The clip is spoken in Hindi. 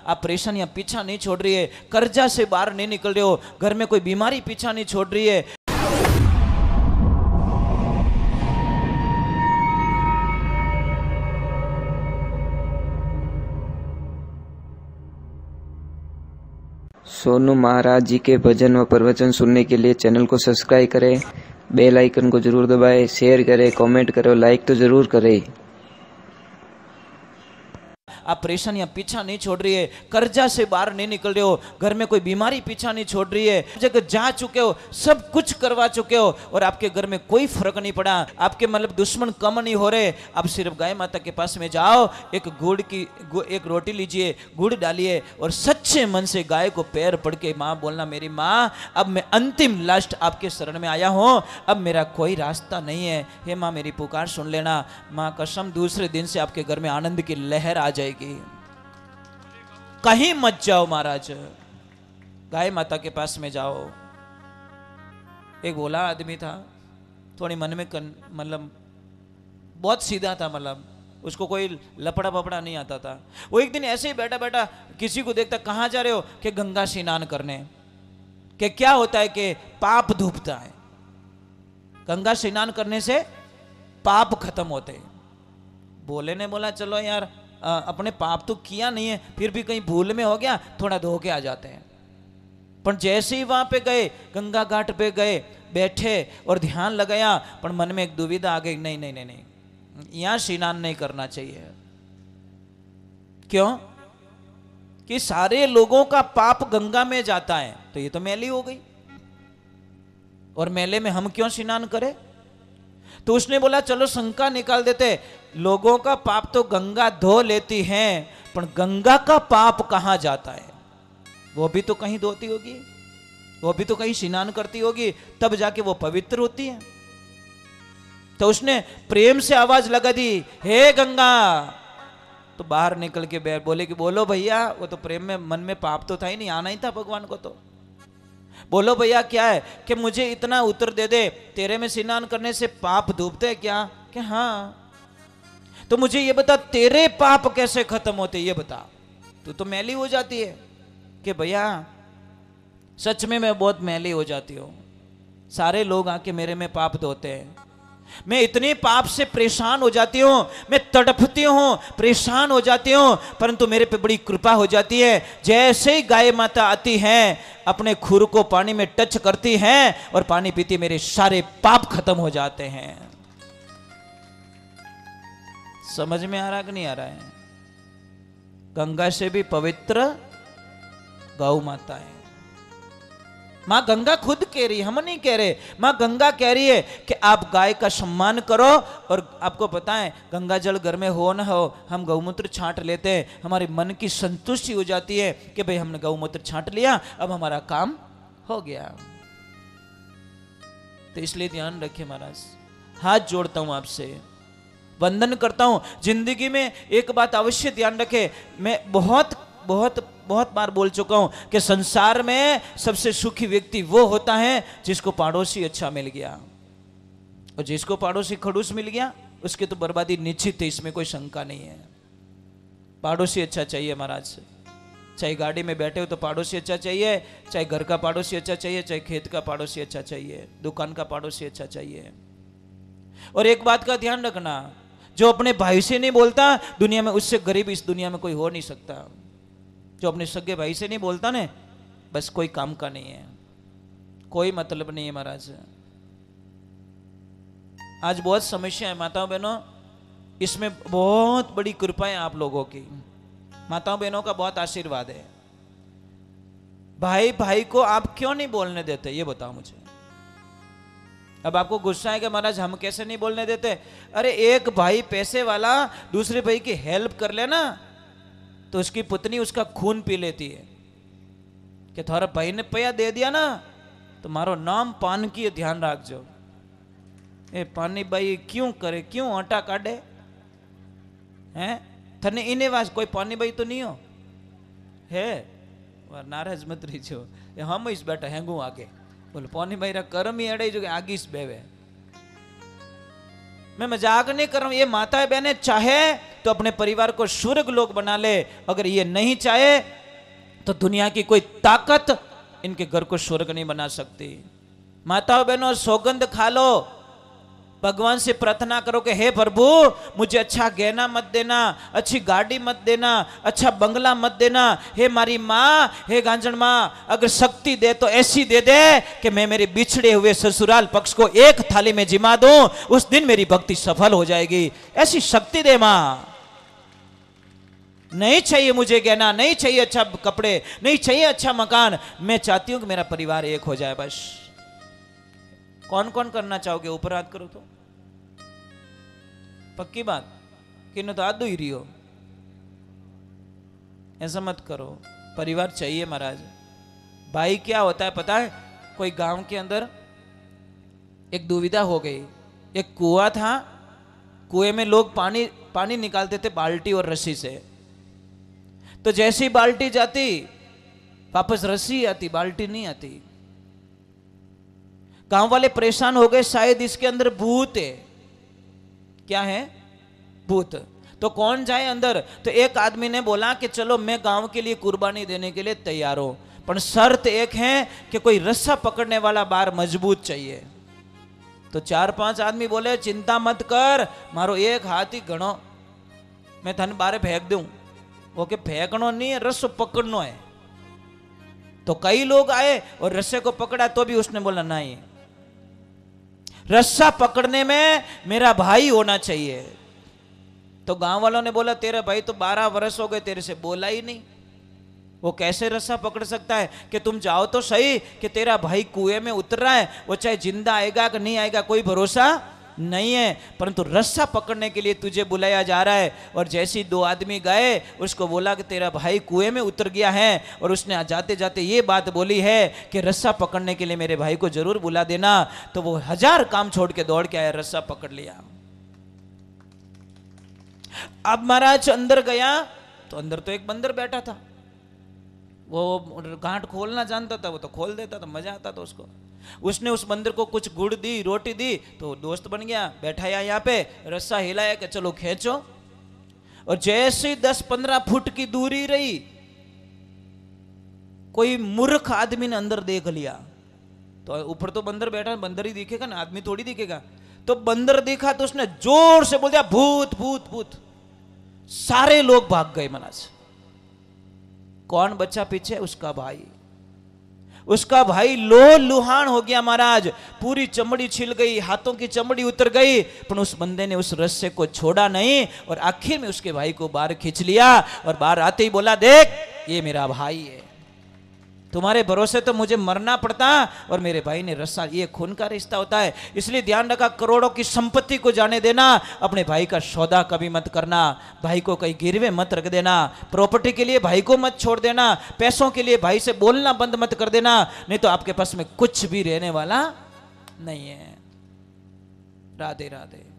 आप परेशानियां पीछा नहीं छोड़ रही है, कर्जा से बाहर नहीं निकल रहे हो, घर में कोई बीमारी पीछा नहीं छोड़ रही है। सोनू महाराज जी के भजन व प्रवचन सुनने के लिए चैनल को सब्सक्राइब करें, बेल आइकन को जरूर दबाएं, शेयर करें, कमेंट करें, लाइक तो जरूर करें। आप परेशानियां पीछा नहीं छोड़ रही है, कर्जा से बाहर नहीं निकल रहे हो, घर में कोई बीमारी पीछा नहीं छोड़ रही है, जगह जा चुके हो, सब कुछ करवा चुके हो और आपके घर में कोई फर्क नहीं पड़ा, आपके मतलब दुश्मन कम नहीं हो रहे। अब सिर्फ गाय माता के पास में जाओ, एक रोटी लीजिए, गुड़ डालिए और सच्चे मन से गाय को पैर पड़ के माँ बोलना, मेरी माँ अब मैं अंतिम लास्ट आपके शरण में आया हूँ, अब मेरा कोई रास्ता नहीं है, हे माँ मेरी पुकार सुन लेना। माँ कसम दूसरे दिन से आपके घर में आनंद की लहर आ जाएगी। कहीं मत जाओ महाराज, गाय माता के पास में जाओ। एक भोला आदमी था, थोड़ी मन में मतलब बहुत सीधा था, मतलब उसको कोई लपड़ा पपड़ा नहीं आता था। वो एक दिन ऐसे ही बैठा बैठा किसी को देखता, कहाँ जा रहे हो, कि गंगा स्नान करने। कि क्या होता है कि पाप धूपता है, गंगा स्नान करने से पाप खत्म होते हैं। भोले ने बोला चलो यार, अपने पाप तो किया नहीं है, फिर भी कहीं भूल में हो गया, थोड़ा धो के आ जाते हैं। पर जैसे ही वहां पे गए, गंगा घाट पे गए, बैठे और ध्यान लगाया, पर मन में एक दुविधा आ गई, नहीं नहीं नहीं नहीं, यहां स्नान नहीं करना चाहिए। क्यों? कि सारे लोगों का पाप गंगा में जाता है, तो ये तो मैली हो गई, और मेले में हम क्यों स्नान करें? तो उसने बोला चलो शंका निकाल देते, लोगों का पाप तो गंगा धो लेती है, पर गंगा का पाप कहां जाता है? वो भी तो कहीं धोती होगी, वो भी तो कहीं स्नान करती होगी, तब जाके वो पवित्र होती है। तो उसने प्रेम से आवाज लगा दी, हे गंगा। तो बाहर निकल के बोले कि बोलो भैया, वो तो प्रेम में मन में पाप तो था ही नहीं, आना ही था भगवान को। तो बोलो भैया क्या है, कि मुझे इतना उत्तर दे दे, तेरे में स्नान करने से पाप धूपते क्या? कि हाँ। तो मुझे ये बता, तेरे पाप कैसे खत्म होते, ये बता, तू तो मैली हो जाती है। कि भैया सच में मैं बहुत मैली हो जाती हूँ, सारे लोग आके मेरे में पाप धोते हैं, मैं इतनी पाप से परेशान हो जाती हूँ, मैं तड़पती हूँ, परेशान हो जाती हूँ, परंतु मेरे पे बड़ी कृपा हो जाती है। जैसे ही गाय माता आती हैं, अपने खुर को पानी में टच करती हैं और पानी पीती, मेरे सारे पाप खत्म हो जाते हैं। समझ में आ रहा कि नहीं आ रहा है? गंगा से भी पवित्र गौ माता है। मां गंगा खुद कह रही है, हम नहीं कह रहे, मां गंगा कह रही है कि आप गाय का सम्मान करो। और आपको पता है, गंगा जल घर में हो ना हो, हम गौमूत्र छांट लेते हैं, हमारे मन की संतुष्टि हो जाती है कि भाई हमने गौमूत्र छांट लिया, अब हमारा काम हो गया। तो इसलिए ध्यान रखिए महाराज, हाथ जोड़ता हूं आपसे, वंदन करता हूं, जिंदगी में एक बात अवश्य ध्यान रखे। मैं बहुत बहुत बहुत बार बोल चुका हूं कि संसार में सबसे सुखी व्यक्ति वो होता है जिसको पड़ोसी अच्छा मिल गया, और जिसको पड़ोसी खड़ूस मिल गया उसकी तो बर्बादी निश्चित है, इसमें कोई शंका नहीं है। पड़ोसी अच्छा चाहिए महाराज, चाहे गाड़ी में बैठे हो तो पड़ोसी अच्छा चाहिए, चाहे घर का पड़ोसी अच्छा चाहिए, चाहे खेत का पड़ोसी अच्छा चाहिए, दुकान का पड़ोसी अच्छा चाहिए। और एक बात का ध्यान रखना, जो अपने भाई से नहीं बोलता दुनिया में, उससे गरीब इस दुनिया में कोई हो नहीं सकता। जो अपने सगे भाई से नहीं बोलता ने, बस कोई काम का नहीं है, कोई मतलब नहीं है महाराज। आज बहुत समस्या है माताओं बहनों, इसमें बहुत बड़ी कृपा है आप लोगों की, माताओं बहनों का बहुत आशीर्वाद है। भाई भाई को आप क्यों नहीं बोलने देते, ये बताओ मुझे। अब आपको गुस्सा है कि महाराज हम कैसे नहीं बोलने देते? अरे एक भाई पैसे वाला दूसरे भाई की हेल्प कर लेना, तो उसकी पुतनी उसका खून पी लेती है कि थारा भाई ने पैया दे दिया ना, तो मारो नाम पान की ध्यान रखजो। ए पानी भाई क्यों करे, क्यों आटा काटे हैं? थने इने वास कोई पानी भाई तो नहीं हो है? नाराज मत रहीजो, हम इस बैठा हैंगू आगे बोल पानी भाई रा कर्म ही अड़े जो कि आगे इस बेवे। मैं मजाक नहीं कर रहा हूं, ये माताएं बहनें चाहे तो अपने परिवार को स्वर्ग लोक बना ले, अगर ये नहीं चाहे तो दुनिया की कोई ताकत इनके घर को स्वर्ग नहीं बना सकती। माताओं बहनों, सौगंध खा लो, भगवान से प्रार्थना करो कि हे प्रभु मुझे अच्छा गहना मत देना, अच्छी गाड़ी मत देना, अच्छा बंगला मत देना। हे मारी माँ, हे गांजन माँ, अगर शक्ति दे तो ऐसी दे दे कि मैं मेरे बिछड़े हुए ससुराल पक्ष को एक थाली में जिमा दूं, उस दिन मेरी भक्ति सफल हो जाएगी। ऐसी शक्ति दे माँ। नहीं चाहिए मुझे गहना, नहीं चाहिए अच्छा कपड़े, नहीं चाहिए अच्छा मकान, मैं चाहती हूं कि मेरा परिवार एक हो जाए बस। कौन कौन करना चाहोगे? ऊपर हाथ करो तो। पक्की बात कि न तो हाथ धो ही रही हो। ऐसा मत करो, परिवार चाहिए महाराज। भाई क्या होता है पता है? कोई गांव के अंदर एक दुविधा हो गई। एक कुआं था, कुएं में लोग पानी निकालते थे बाल्टी और रस्सी से। तो जैसी बाल्टी जाती वापस रस्सी आती, बाल्टी नहीं आती। गांव वाले परेशान हो गए, शायद इसके अंदर भूत है। क्या है? भूत। तो कौन जाए अंदर? तो एक आदमी ने बोला कि चलो मैं गांव के लिए कुर्बानी देने के लिए तैयार हूं, पर शर्त एक है कि कोई रस्सा पकड़ने वाला बार मजबूत चाहिए। तो 4-5 आदमी बोले चिंता मत कर, मारो एक हाथ ही घणो, मैं थन बारे फेंक दूं। वो के फेंकनो नहीं है, रस्सो पकड़नो है। तो कई लोग आए और रस्से को पकड़ा, तो भी उसने बोला नहीं, रस्सा पकड़ने में मेरा भाई होना चाहिए। तो गांव वालों ने बोला तेरा भाई तो 12 वर्ष हो गए, तेरे से बोला ही नहीं, वो कैसे रस्सा पकड़ सकता है? कि तुम जाओ तो सही कि तेरा भाई कुएं में उतर रहा है, वो चाहे जिंदा आएगा कि नहीं आएगा कोई भरोसा नहीं है, परंतु रस्सा पकड़ने के लिए तुझे बुलाया जा रहा है। और जैसे ही 2 आदमी गए, उसको बोला कि तेरा भाई कुएं में उतर गया है, और उसने जाते जाते ये बात बोली है कि रस्सा पकड़ने के लिए मेरे भाई को जरूर बुला देना। तो वो 1000 काम छोड़ के दौड़ के आया, रस्सा पकड़ लिया। अब महाराज अंदर गया तो अंदर तो एक बंदर बैठा था। वो गांठ खोलना जानता था, वो तो खोल देता था, मजा आता था उसको। उसने उस बंदर को कुछ गुड़ दी, रोटी दी, तो दोस्त बन गया। बैठाया यहाँ पे, रस्सा हिलाया कि चलो खींचो। और जैसे 10-15 फुट की दूरी रही, कोई मूर्ख आदमी ने अंदर देख लिया। तो ऊपर तो बंदर बैठा, बंदर ही दिखेगा ना, आदमी थोड़ी दिखेगा। तो बंदर दिखा तो उसने जोर से बोल दिया भूत भूत भूत। सारे लोग भाग गए महाराज। कौन बचा पीछे? उसका भाई। उसका भाई लोह लुहान हो गया महाराज, पूरी चमड़ी छिल गई, हाथों की चमड़ी उतर गई, पर उस बंदे ने उस रस्से को छोड़ा नहीं और आखिर में उसके भाई को बाहर खींच लिया। और बाहर आते ही बोला देख ये मेरा भाई है, तुम्हारे भरोसे तो मुझे मरना पड़ता, और मेरे भाई ने रस्सा, ये खून का रिश्ता होता है। इसलिए ध्यान रखा, करोड़ों की संपत्ति को जाने देना, अपने भाई का सौदा कभी मत करना, भाई को कहीं गिरवे मत रख देना, प्रॉपर्टी के लिए भाई को मत छोड़ देना, पैसों के लिए भाई से बोलना बंद मत कर देना, नहीं तो आपके पास में कुछ भी रहने वाला नहीं है। राधे राधे।